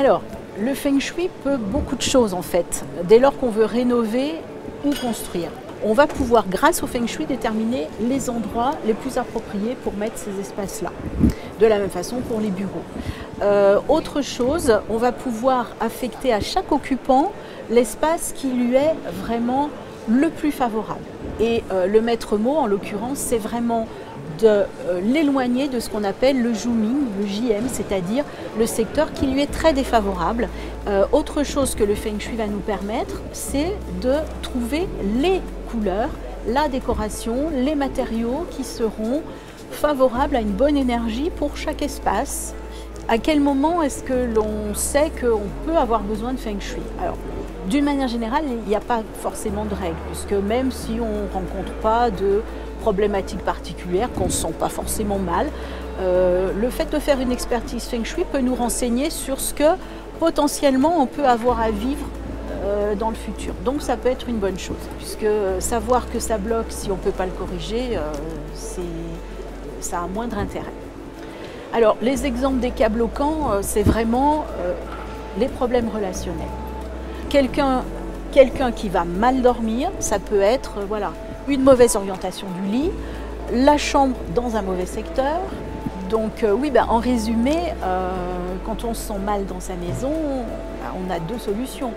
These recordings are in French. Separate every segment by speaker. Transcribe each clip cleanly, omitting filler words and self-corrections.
Speaker 1: Alors, le Feng Shui peut beaucoup de choses en fait, dès lors qu'on veut rénover ou construire. On va pouvoir, grâce au Feng Shui, déterminer les endroits les plus appropriés pour mettre ces espaces-là. De la même façon pour les bureaux. Autre chose, on va pouvoir affecter à chaque occupant l'espace qui lui est vraiment le plus favorable. Et le maître mot, en l'occurrence, c'est vraiment de l'éloigner de ce qu'on appelle le Zhuming, le JM, c'est-à-dire le secteur qui lui est très défavorable. Autre chose que le Feng Shui va nous permettre, c'est de trouver les couleurs, la décoration, les matériaux qui seront favorables à une bonne énergie pour chaque espace. À quel moment est-ce que l'on sait qu'on peut avoir besoin de Feng Shui? Alors, d'une manière générale, il n'y a pas forcément de règle, puisque même si on ne rencontre pas de problématiques particulières, qu'on ne se sent pas forcément mal, le fait de faire une expertise Feng Shui peut nous renseigner sur ce que potentiellement on peut avoir à vivre dans le futur. Donc ça peut être une bonne chose, puisque savoir que ça bloque si on ne peut pas le corriger, ça a moindre intérêt. Alors les exemples des cas bloquants, c'est vraiment les problèmes relationnels. Quelqu'un qui va mal dormir, ça peut être voilà, une mauvaise orientation du lit, la chambre dans un mauvais secteur. Donc oui, en résumé, quand on se sent mal dans sa maison, on a deux solutions.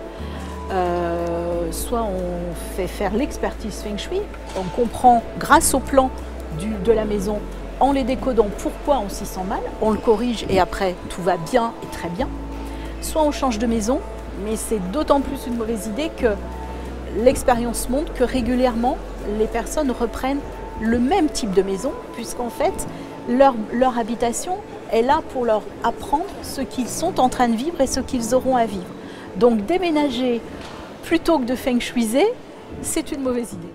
Speaker 1: Soit on fait faire l'expertise Feng Shui, on comprend grâce au plan de la maison, en les décodant pourquoi on s'y sent mal, on le corrige et après tout va bien et très bien. Soit on change de maison, mais c'est d'autant plus une mauvaise idée que l'expérience montre que régulièrement les personnes reprennent le même type de maison, puisqu'en fait leur habitation est là pour leur apprendre ce qu'ils sont en train de vivre et ce qu'ils auront à vivre. Donc déménager plutôt que de Feng Shuiser, c'est une mauvaise idée.